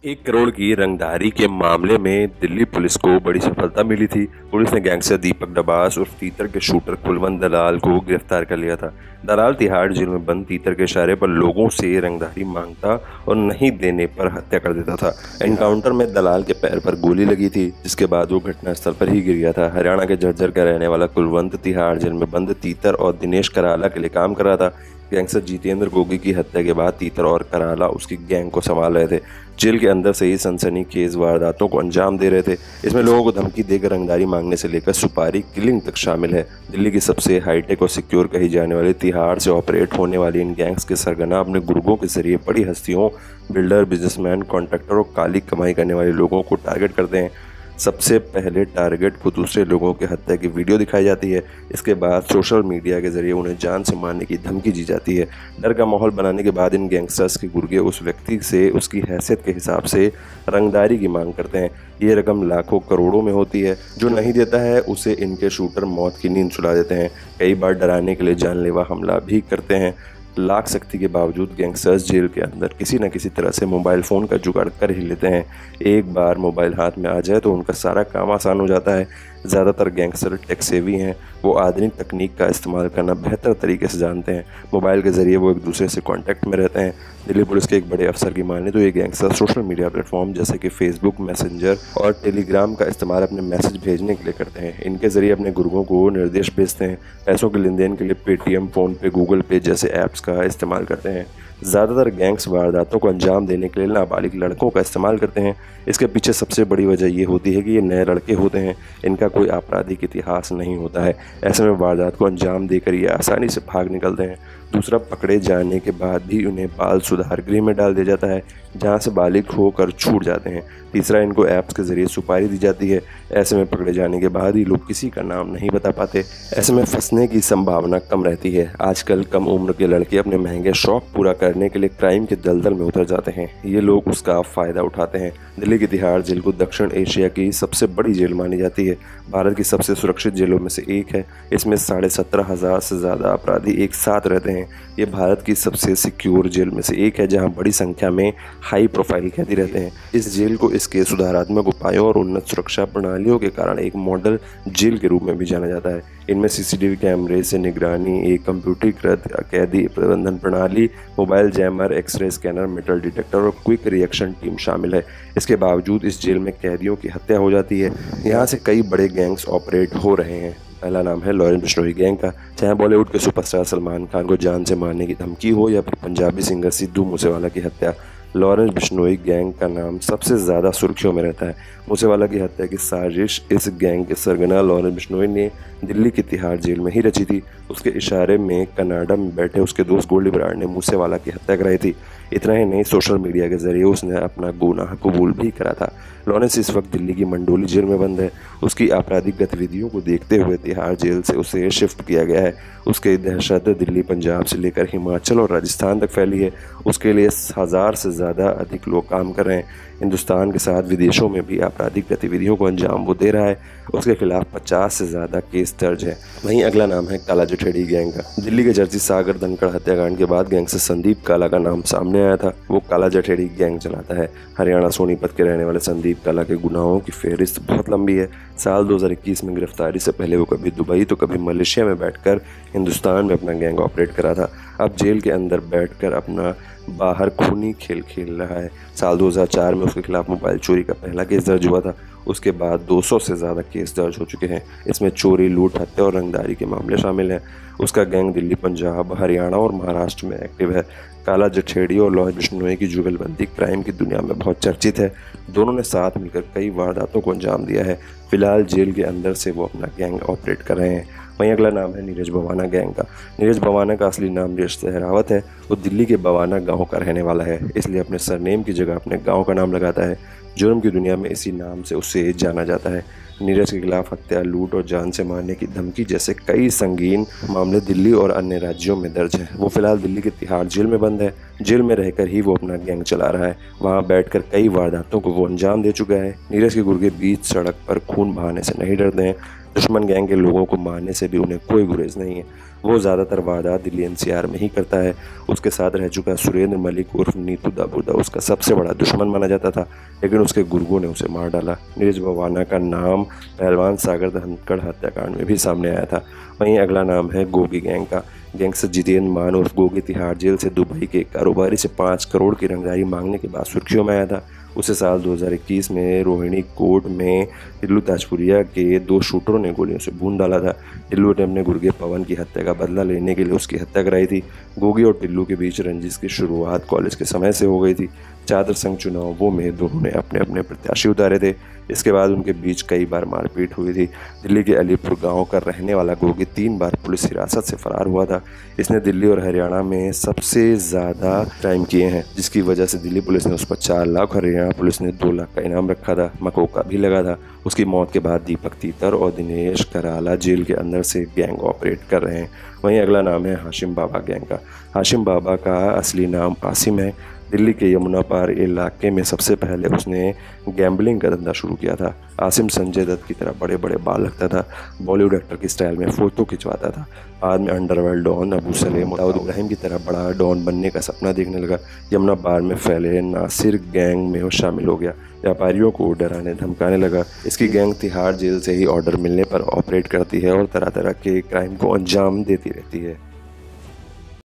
1 करोड़ की रंगदारी के मामले में दिल्ली पुलिस को बड़ी सफलता मिली थी। पुलिस ने गैंगस्टर दीपक डबास उर्फ तीतर के शूटर कुलवंत दलाल को गिरफ्तार कर लिया था। दलाल तिहाड़ जेल में बंद तीतर के इशारे पर लोगों से रंगदारी मांगता और नहीं देने पर हत्या कर देता था। एनकाउंटर में दलाल के पैर पर गोली लगी थी, जिसके बाद वो घटनास्थल पर ही गिर गया था। हरियाणा के झज्जर का रहने वाला कुलवंत तिहाड़ जेल में बंद तीतर और दिनेश कराला के लिए काम कर रहा था। गैंगस्टर जितेंद्र गोगी की हत्या के बाद तीतर और कराला उसकी गैंग को संभाल रहे थे। जेल के अंदर से ही सनसनीखेज वारदातों को अंजाम दे रहे थे। इसमें लोगों को धमकी देकर रंगदारी मांगने से लेकर सुपारी किलिंग तक शामिल है। दिल्ली की सबसे हाईटेक और सिक्योर कही जाने वाली तिहाड़ से ऑपरेट होने वाली इन गैंग्स के सरगना अपने गुर्गों के जरिए बड़ी हस्तियों, बिल्डर, बिजनेसमैन, कॉन्ट्रैक्टर और काली कमाई करने वाले लोगों को टारगेट करते हैं। सबसे पहले टारगेट को दूसरे लोगों की हत्या की वीडियो दिखाई जाती है। इसके बाद सोशल मीडिया के जरिए उन्हें जान से मारने की धमकी दी जाती है। डर का माहौल बनाने के बाद इन गैंगस्टर्स के गुर्गे उस व्यक्ति से उसकी हैसियत के हिसाब से रंगदारी की मांग करते हैं। ये रकम लाखों करोड़ों में होती है। जो नहीं देता है उसे इनके शूटर मौत की नींद सुला देते हैं। कई बार डराने के लिए जानलेवा हमला भी करते हैं। लाख सख्ती के बावजूद गैंगस्टर्स जेल के अंदर किसी न किसी तरह से मोबाइल फ़ोन का जुगाड़ कर ही लेते हैं। एक बार मोबाइल हाथ में आ जाए तो उनका सारा काम आसान हो जाता है। ज़्यादातर गैंगस्टर टेक सेवी हैं। वो आधुनिक तकनीक का इस्तेमाल करना बेहतर तरीके से जानते हैं। मोबाइल के ज़रिए वो एक दूसरे से कांटेक्ट में रहते हैं। दिल्ली पुलिस के एक बड़े अफसर की माने तो ये गैंगस्टर सोशल मीडिया प्लेटफॉर्म जैसे कि फेसबुक, मैसेंजर और टेलीग्राम का इस्तेमाल अपने मैसेज भेजने के लिए करते हैं। इनके ज़रिए अपने गुर्गों को निर्देश भेजते हैं। पैसों के लेन देन के लिए पेटीएम, फ़ोनपे, गूगल पे जैसे ऐप्स का इस्तेमाल करते हैं। ज़्यादातर गैंग्स वारदातों को अंजाम देने के लिए नाबालिग लड़कों का इस्तेमाल करते हैं। इसके पीछे सबसे बड़ी वजह ये होती है कि ये नए लड़के होते हैं, इनका कोई आपराधिक इतिहास नहीं होता है। ऐसे में वारदात को अंजाम देकर ये आसानी से भाग निकलते हैं। दूसरा, पकड़े जाने के बाद भी उन्हें बाल सुधार गृह में डाल दिया जाता है, जहाँ से बालिग होकर छूट जाते हैं। तीसरा, इनको ऐप्स के ज़रिए सुपारी दी जाती है। ऐसे में पकड़े जाने के बाद ही लोग किसी का नाम नहीं बता पाते। ऐसे में फंसने की संभावना कम रहती है। आजकल कम उम्र के लड़के अपने महंगे शौक पूरा करने के लिए क्राइम के दलदल में उतर जाते हैं। ये लोग उसका फ़ायदा उठाते हैं। दिल्ली की तिहाड़ जेल को दक्षिण एशिया की सबसे बड़ी जेल मानी जाती है। भारत की सबसे सुरक्षित जेलों में से एक है। इसमें 17,500 से ज़्यादा अपराधी एक साथ रहते हैं। ये भारत की सबसे सिक्योर जेल में से एक है, जहां बड़ी संख्या में हाई प्रोफाइल कैदी रहते हैं। इस जेल को इसके सुधारात्मक उपायों और उन्नत सुरक्षा प्रणालियों के कारण एक मॉडल जेल के रूप में भी जाना जाता है। इनमें सीसीटीवी कैमरे से निगरानी, एक कंप्यूटरीकृत कैदी प्रबंधन प्रणाली, mobile jammer, X-ray scanner, metal detector और क्विक रिएक्शन टीम शामिल है। इसके बावजूद इस जेल में कैदियों की हत्या हो जाती है। यहाँ से कई बड़े गैंग्स ऑपरेट हो रहे हैं। पहला नाम है लॉरेंस बिश्नोई गैंग का। चाहे बॉलीवुड के सुपरस्टार सलमान खान को जान से मारने की धमकी हो या फिर पंजाबी सिंगर सिद्धू मूसेवाला की हत्या, लॉरेंस बिश्नोई गैंग का नाम सबसे ज़्यादा सुर्खियों में रहता है। मूसेवाला की हत्या की साजिश इस गैंग के सरगना लॉरेंस बिश्नोई ने दिल्ली की तिहाड़ जेल में ही रची थी। उसके इशारे में कनाडा में बैठे उसके दोस्त गोल्डी बराड़ ने मूसेवाला की हत्या कराई थी। इतना ही नहीं, सोशल मीडिया के जरिए उसने अपना गुनाह कबूल भी करा था। लॉरेंस इस वक्त दिल्ली की मंडोली जेल में बंद है। उसकी आपराधिक गतिविधियों को देखते हुए तिहाड़ जेल से उसे शिफ्ट किया गया है। उसकी दहशत दिल्ली, पंजाब से लेकर हिमाचल और राजस्थान तक फैली है। उसके लिए 1000 से ज़्यादा अधिक लोग काम कर रहे हैं। हिंदुस्तान के साथ विदेशों में भी आपराधिक गतिविधियों को अंजाम वो दे रहा है। उसके खिलाफ 50 से ज़्यादा केस दर्ज है। वहीं अगला नाम है काला जठेड़ी गैंग का। दिल्ली के जर्सी सागर धनखड़ हत्याकांड के बाद गैंगस्टर संदीप काला का नाम सामने आया था। वो काला जठेड़ी गैंग चलाता है। हरियाणा सोनीपत के रहने वाले संदीप काला के गुनाहों की फहरिस्त बहुत लंबी है। साल 2021 में गिरफ्तारी से पहले वो कभी दुबई तो कभी मलेशिया में बैठकर हिंदुस्तान में अपना गैंग ऑपरेट करा था। अब जेल के अंदर बैठकर अपना बाहर खूनी खेल खेल रहा है। साल 2004 में उसके खिलाफ मोबाइल चोरी का पहला केस दर्ज हुआ था। उसके बाद 200 से ज़्यादा केस दर्ज हो चुके हैं। इसमें चोरी, लूट, हत्या और रंगदारी के मामले शामिल हैं। उसका गैंग दिल्ली, पंजाब, हरियाणा और महाराष्ट्र में एक्टिव है। काला जठेड़ी और लॉरेंस बिश्नोई की जुगलबंदी क्राइम की दुनिया में बहुत चर्चित है। दोनों ने साथ मिलकर कई वारदातों को अंजाम दिया है। फिलहाल जेल के अंदर से वो अपना गैंग ऑपरेट कर रहे हैं। वहीं अगला नाम है नीरज भवाना गैंग का। नीरज भवाना का असली नाम नीरज सहरावत है। वो दिल्ली के भवाना गांव का रहने वाला है, इसलिए अपने सरनेम की जगह अपने गांव का नाम लगाता है। जुर्म की दुनिया में इसी नाम से उसे जाना जाता है। नीरज के खिलाफ हत्या, लूट और जान से मारने की धमकी जैसे कई संगीन मामले दिल्ली और अन्य राज्यों में दर्ज हैं। वो फिलहाल दिल्ली के तिहाड़ जेल में बंद है। जेल में रहकर ही वो अपना गैंग चला रहा है। वहाँ बैठकर कई वारदातों को वो अंजाम दे चुका है। नीरज के गुर्गे बीच सड़क पर खून बहाने से नहीं डरते हैं। दुश्मन गैंग के लोगों को मारने से भी उन्हें कोई गुरेज नहीं है। वो ज़्यादातर वारदात दिल्ली एनसीआर में ही करता है। उसके साथ रह चुका सुरेंद्र मलिक उर्फ नीतू दाबूदा उसका सबसे बड़ा दुश्मन माना जाता था, लेकिन उसके गुर्गों ने उसे मार डाला। नीरज भवाना का नाम पहलवान सागर धनखड़ हत्याकांड में भी सामने आया था। वहीं अगला नाम है गोगी गैंग का। गैंगस्टर जितेंद्र मान उर्फ गोगी तिहाड़ जेल से दुबई के कारोबारी से 5 करोड़ की रंगदारी मांगने के बाद सुर्खियों में आया था। उसे साल 2021 में रोहिणी कोर्ट में टिल्लू ताजपुरिया के 2 शूटरों ने गोलियों से भून डाला था। टिल्लू ने अपने गुर्गे पवन की हत्या का बदला लेने के लिए उसकी हत्या कराई थी। गोगी और टिल्लू के बीच रंजिश की शुरुआत कॉलेज के समय से हो गई थी। छात्र संघ चुनावों में दोनों ने अपने अपने प्रत्याशी उतारे थे। इसके बाद उनके बीच कई बार मारपीट हुई थी। दिल्ली के अलीपुर गांव का रहने वाला गोगी 3 बार पुलिस हिरासत से फरार हुआ था। इसने दिल्ली और हरियाणा में सबसे ज़्यादा क्राइम किए हैं, जिसकी वजह से दिल्ली पुलिस ने उस पर 4 लाख और हरियाणा पुलिस ने 2 लाख का इनाम रखा था। मकोका भी लगा था। उसकी मौत के बाद दीपक तीतर और दिनेश कराला जेल के अंदर से गैंग ऑपरेट कर रहे हैं। वहीं अगला नाम है हाशिम बाबा गैंग का। हाशिम बाबा का असली नाम आसिम है। दिल्ली के यमुना पार इलाके में सबसे पहले उसने गैम्बलिंग का धंधा शुरू किया था। आसिम संजय दत्त की तरह बड़े बड़े बाल रखता था। बॉलीवुड एक्टर की स्टाइल में फ़ोटो खिंचवाता था। बाद में अंडरवर्ल्ड डॉन अबू सलेम दाऊद इब्राहिम की तरह बड़ा डॉन बनने का सपना देखने लगा। यमुना पार में फैले नासिर गैंग में वो शामिल हो गया। व्यापारियों को डराने धमकाने लगा। इसकी गैंग तिहाड़ जेल से ही ऑर्डर मिलने पर ऑपरेट करती है और तरह तरह के क्राइम को अंजाम देती रहती है।